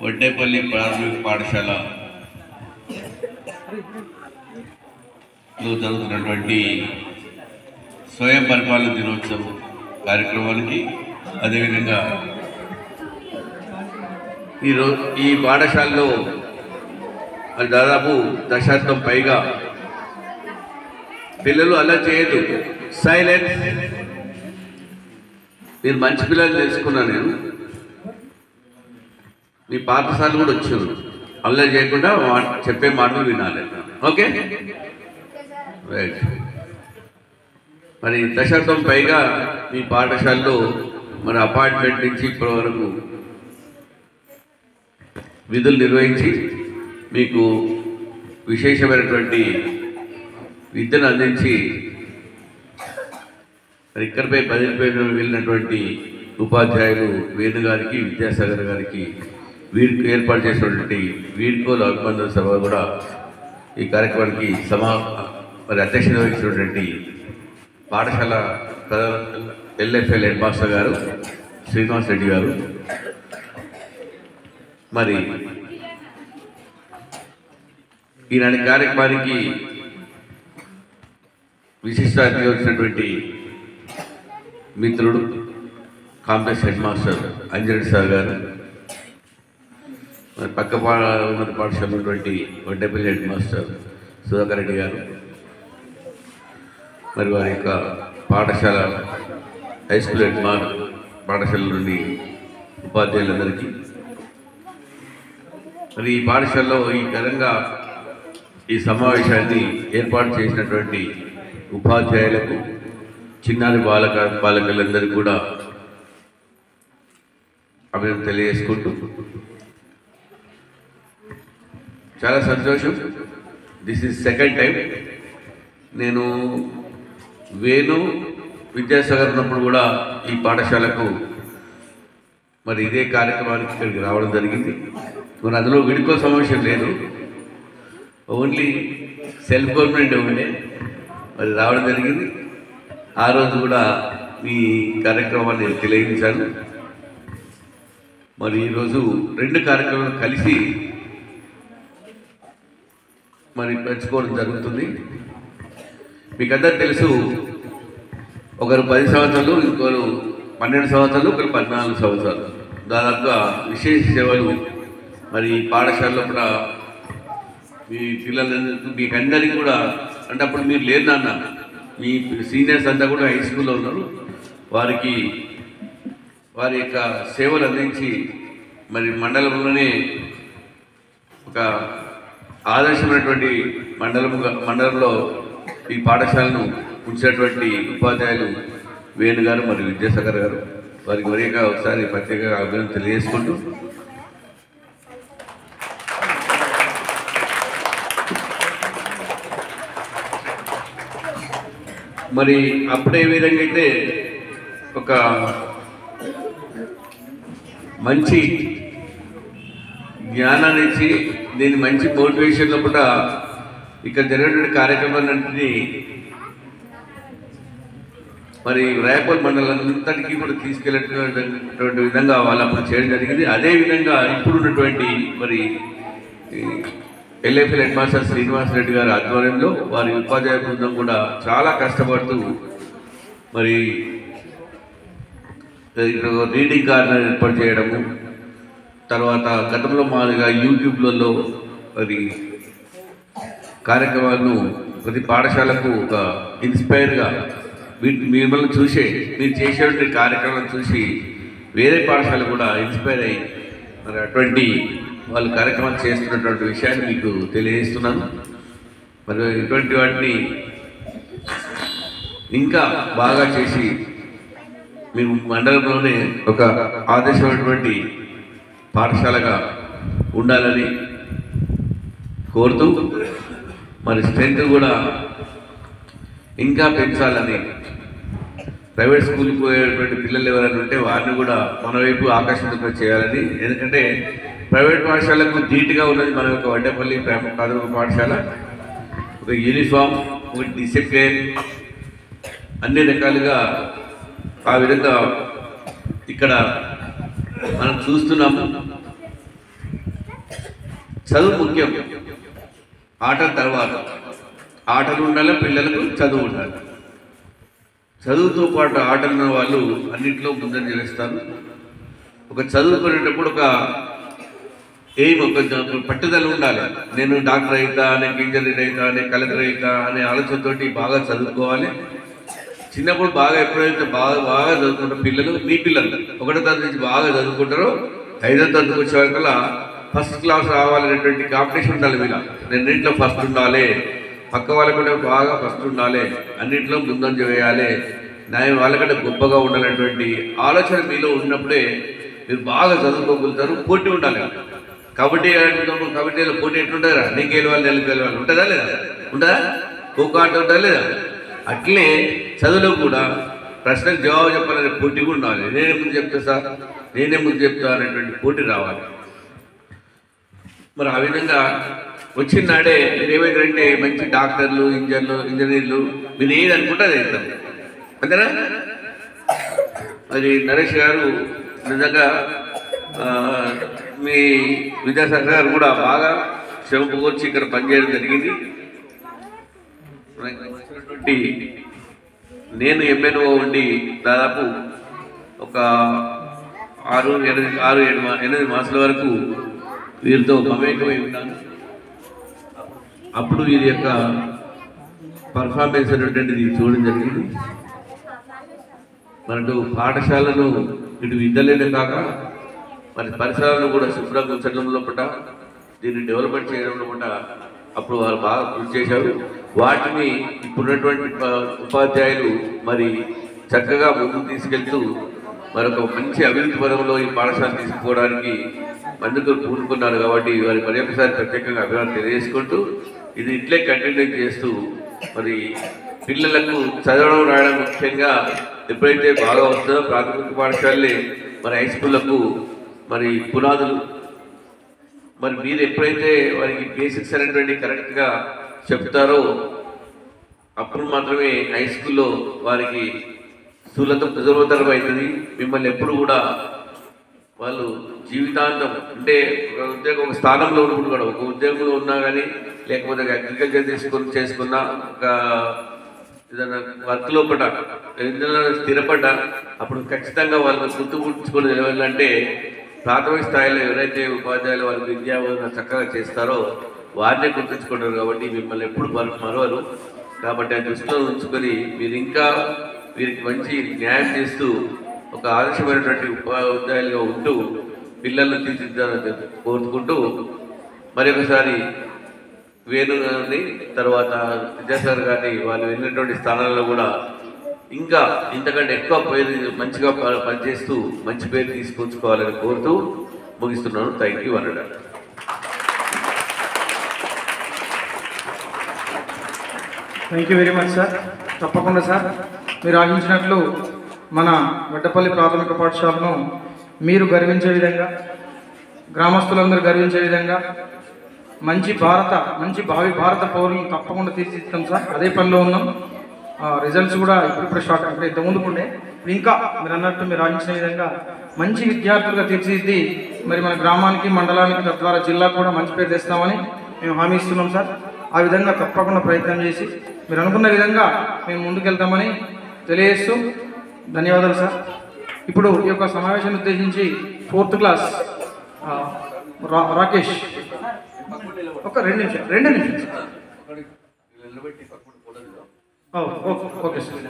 వడ్డేపల్లి ప్రాథమిక పాఠశాలలో జరుగుతున్నటువంటి స్వయం పరిపాలన దినోత్సవం కార్యక్రమానికి అదేవిధంగా ఈ పాఠశాలలో దాదాపు దశాబ్దం పైగా పిల్లలు అలా చేయదు. సైలెన్స్. మీరు మంచి పిల్లలు తెలుసుకున్నా నేను మీ పాఠశాల కూడా వచ్చారు. అలా చేయకుండా చెప్పే మాటలు వినాలి. Okay right. మరి దశాబ్దం పైగా మీ పాఠశాలలో మరి అపార్ట్మెంట్ నుంచి ఇప్పటి వరకు విధులు నిర్వహించి మీకు విశేషమైనటువంటి విద్యను అందించి మరి ఇక్కడిపై బదిలీపైన వెళ్ళినటువంటి ఉపాధ్యాయులు వేణు గారికి, విద్యాసాగర్ గారికి, వీరికి ఏర్పాటు చేసినటువంటి వీడ్కోలు అభినందన సభ కూడా ఈ కార్యక్రమానికి మరి అధ్యక్షత వహించినటువంటి పాఠశాల ఎల్ఎఫ్ఎల్ హెడ్ మాస్టర్ గారు శ్రీనివాస్ రెడ్డి గారు, మరి ఈనాటి కార్యక్రమానికి విశిష్ట అతిథిగా వచ్చినటువంటి మిత్రుడు complex head master Anjareddy sir గారు, మరి పక్క ఉన్నత పాఠశాల ఉన్నటువంటి వడ్డేపల్లి హెడ్ మాస్టర్ సుధాకర్ రెడ్డి గారు, మరి వారి యొక్క పాఠశాల హై స్కూల్ హెడ్ పాఠశాల నుండి ఉపాధ్యాయులందరికీ, మరి ఈ పాఠశాలలో ఈ ఘనంగా ఈ సమావేశాన్ని ఏర్పాటు చేసినటువంటి ఉపాధ్యాయులకు, చిన్నారి బాలకులందరికీ కూడా అభినందన తెలియజేసుకుంటూ చాలా సంతోషం. This is second time. నేను వేణు విద్యాసాగర్ ఉన్నప్పుడు కూడా ఈ పాఠశాలకు మరి ఇదే కార్యక్రమానికి ఇక్కడికి రావడం జరిగింది. మరి అందులో విడుకో సమావేశం లేదు, ఓన్లీ సెల్ఫ్ గవర్నమెంట్ ఉండే మరి రావడం జరిగింది. ఆ రోజు కూడా మీ కార్యక్రమాన్ని నేను తెలియజేశాను. మరి ఈరోజు రెండు కార్యక్రమాలు కలిసి మరి పంచుకోవడం జరుగుతుంది. మీకు అందరూ తెలుసు, ఒకరు 10 సంవత్సరాలు, ఇంకొకరు 12 సంవత్సరాలు, ఒకరు 14 సంవత్సరాలు దాదాపుగా విశేష సేవలు మరి పాఠశాలలో కూడా మీ పిల్లలందరికీ మీకు అందరికీ కూడా, అంటే అప్పుడు మీరు లేదు నాన్న, మీ సీనియర్స్ అంతా కూడా హై స్కూల్లో ఉన్నారు, వారికి వారి యొక్క సేవలు అందించి మరి మండలంలోనే ఒక ఆదర్శమైనటువంటి మండలంలో ఈ పాఠశాలను ఉంచినటువంటి ఉపాధ్యాయులు వేణు గారు మరియు విద్యాసాగర్ గారు, వారికి మరీగా ఒకసారి ప్రత్యేకంగా అభినందన తెలియజేసుకుంటూ మరి అప్పుడే విధంగా అయితే ఒక మంచి జ్ఞానాన్ని ఇచ్చి దీన్ని మంచి మోటివేషన్లో కూడా ఇక్కడ జరిగినటువంటి కార్యక్రమాలన్నింటినీ మరి రాయపూర్ మండలంతటికీ కూడా తీసుకెళ్ళేటటువంటి విధంగా వాళ్ళు అప్పుడు చేయడం జరిగింది. అదేవిధంగా ఇప్పుడున్నటువంటి మరి LFL head master Srinivas Reddy గారి ఆధ్వర్యంలో వారి ఉపాధ్యాయ బృందం కూడా చాలా కష్టపడుతూ మరి రీడింగ్ కార్నర్ ఏర్పాటు చేయడము, తర్వాత గతంలో మాదిరిగా యూట్యూబ్లలో మరి కార్యక్రమాలను ప్రతి పాఠశాలకు ఒక ఇన్స్పైర్గా మిమ్మల్ని చూసే మీరు చేసేటువంటి కార్యక్రమాలను చూసి వేరే పాఠశాల కూడా ఇన్స్పైర్ అయ్యి మరి అటువంటి వాళ్ళు కార్యక్రమాలు చేస్తున్నటువంటి విషయాన్ని మీకు తెలియజేస్తున్నాను. మరి ఇటువంటి వాటిని ఇంకా బాగా చేసి మేము మండలంలోనే ఒక ఆదర్శమైనటువంటి పాఠశాలగా ఉండాలని కోరుతూ మరి స్ట్రెంత్ కూడా ఇంకా పెంచాలని, ప్రైవేట్ స్కూల్కి పోయేటువంటి పిల్లలు ఎవరైనా ఉంటే వారిని కూడా మన వైపు ఆకర్షితంగా చేయాలని. ఎందుకంటే ప్రైవేట్ పాఠశాలకు ధీటుగా ఉన్నది మన యొక్క వడ్డేపల్లి ప్రాథమిక పాఠశాల. ఒక యూనిఫామ్, ఒక డిసిప్లిన్, అన్ని రకాలుగా ఆ విధంగా ఇక్కడ మనం చూస్తున్నాము. చదువు ముఖ్యం, ఆటల తర్వాత. ఆటలు ఉండాలి, పిల్లలకు చదువు ఉండాలి. చదువుతో పాటు ఆటలు ఉన్న వాళ్ళు అన్నింటిలో ముందని చేస్తారు. ఒక చదువుకునేటప్పుడు ఒక ఎయిమ్, ఒక పట్టుదల ఉండాలి. నేను డాక్టర్ అవుతా, నేను ఇంజనీర్ అవుతా, నేను కలెక్టర్ అవుతా అనే ఆలోచనతోటి బాగా చదువుకోవాలి. చిన్నప్పుడు బాగా ఎప్పుడైతే బాగా చదువుకుంటారో పిల్లలు, మీ పిల్లలు 1వ తరగతి నుంచి బాగా చదువుకుంటారో 5వ తరగతికి వచ్చే వరకల్లా ఫస్ట్ క్లాస్ రావాలనేటువంటి కాంపిటీషన్ ఉండాలి. వీళ్ళ రెండింటిలో ఫస్ట్ ఉండాలి, పక్క వాళ్ళకంటే బాగా ఫస్ట్ ఉండాలి, అన్నింటిలో ముందంజ వేయాలి, నేను వాళ్ళకంటే గొప్పగా ఉండాలనేటువంటి ఆలోచన మీలో ఉన్నప్పుడే మీరు బాగా చదువుకోగలుగుతారు. పోటీ ఉండాలి. కబడ్డీలో పోటీ ఎట్లుంటుందా, నీకు గెలవాలి, నెలకు గెలవాలి ఉంటుందా లేదా? ఉంటుందా? ఖోఖో ఆట ఉంటుందా లేదా? అట్లే చదువులో కూడా ప్రశ్నకు జవాబు చెప్పాలనే పోటీ కూడా ఉండాలి. నేనే ముందు చెప్తా సార్, నేనే ముందు చెప్తా అనేటువంటి పోటీ రావాలి. మరి ఆ విధంగా వచ్చిన నాడే మీరు ఏమైందంటే మంచి డాక్టర్లు, ఇంజనీర్లు మీరు ఏది అనుకుంటే అది అవుతారు. అంతేనా? మరి నరేష్ గారు నిజంగా మీ విద్యాసాగర్ గారు కూడా బాగా శ్రమ కూర్చి ఇక్కడ పనిచేయడం జరిగింది. నేను ఎంఎన్ఓ ఉండి దాదాపు ఒక 6-8 మాసాల వరకు వీరితో మమేకమై ఉన్నాను. అప్పుడు వీరి యొక్క పర్ఫార్మెన్స్ అనేటువంటిది చూడడం జరిగింది. మనకు పాఠశాలను ఇటు విద్యలేనే కాక మరి పరిసరాలను కూడా శుభ్రంగా ఉంచడం లోపల, దీన్ని డెవలప్మెంట్ చేయడం లోపల అప్పుడు వారు బాగా కృషి చేశారు. వాటిని ఇప్పుడున్నటువంటి ఉపాధ్యాయులు మరి చక్కగా ముందుకు తీసుకెళ్తూ మరొక మంచి అభివృద్ధి పరంలో ఈ పాఠశాల తీసుకుపోవడానికి మందుకు పూనుకున్నారు. కాబట్టి వారి మరి ఒకసారి ప్రత్యేకంగా అభివృద్ధి తెలియజేసుకుంటూ ఇది ఇట్లే కంటిన్యూ చేస్తూ మరి పిల్లలకు చదవడం రాయడం ముఖ్యంగా ఎప్పుడైతే బాగా వస్తుందో ప్రాథమిక పాఠశాలలే మరి హై స్కూళ్లకు మరి పునాదులు. మరి మీరు ఎప్పుడైతే వారికి బేసిక్స్ అనేటువంటి కరెక్ట్గా చెప్తారో అప్పుడు మాత్రమే హై స్కూల్లో వారికి స్థూలత సులభతరం అవుతుంది. మిమ్మల్ని ఎప్పుడు కూడా వాళ్ళు జీవితాంతం అంటే ఒక స్థానంలో ఉన్నప్పుడు కూడా, ఒక ఉద్యోగంలో ఉన్నా కానీ లేకపోతే అగ్రికల్చర్ చేసుకున్నా, ఒక ఏదైనా వర్క్ లోపల ఏదైనా స్థిరపడ్డా అప్పుడు ఖచ్చితంగా వాళ్ళు గుర్తుపుచ్చుకొని నిలవాలంటే ప్రాథమిక స్థాయిలో ఎవరైతే ఉపాధ్యాయులు వారి విద్యాబోధన చక్కగా చేస్తారో వారినే గుర్తుంచుకుంటారు. కాబట్టి మిమ్మల్ని ఎప్పుడు మరవరు. కాబట్టి ఆ దృష్టిలో ఉంచుకొని మీరు ఇంకా వీరికి మంచి న్యాయం చేస్తూ ఒక ఆదర్శమైనటువంటి ఉపాధ్యాయులుగా ఉంటూ పిల్లలను తీర్చిదిద్దాలని కోరుకుంటూ మరి ఒకసారి వేణు గారిని తర్వాత విద్యాసాగర్ గారిని వాళ్ళు వెళ్ళినటువంటి స్థానాల్లో కూడా ఇంకా ఇంతకంటే ఎక్కువ పేరు మంచిగా పనిచేస్తూ మంచి పేరు తీసుకొచ్చుకోవాలని కోరుతూ ముగిస్తున్నాను. థ్యాంక్ యూ అన్నాడు. Thank you very much sir. తప్పకుండా సార్, మీరు ఆశించినట్లు మన వడ్డపల్లి ప్రాథమిక పాఠశాలను మీరు గర్వించే విధంగా, గ్రామస్తులందరూ గర్వించే విధంగా మంచి భావి భారత పౌరులను తప్పకుండా తీర్చిదిద్దాం సార్. అదే పనిలో ఉన్నాం. రిజల్ట్స్ కూడా ఇప్పుడు స్టార్ట్ అంటే ఇంతకుముందుకు ఉండే, ఇంకా మీరు అన్నట్టు మీరు ఆశించిన విధంగా మంచి విద్యార్థులుగా తీర్చిదిద్ది మరి మన గ్రామానికి, మండలానికి, తద్వారా జిల్లాకు కూడా మంచి పేరు తెస్తామని మేము హామీ ఇస్తున్నాం సార్. ఆ విధంగా తప్పకుండా ప్రయత్నం చేసి మీరు అనుకున్న విధంగా మేము ముందుకెళ్తామని తెలియజేస్తూ ధన్యవాదాలు సార్. ఇప్పుడు ఈ యొక్క సమావేశాన్ని ఉద్దేశించి 4th క్లాస్ రాకేష్ ఒక 2 నిమిషాలు ఓకే సార్.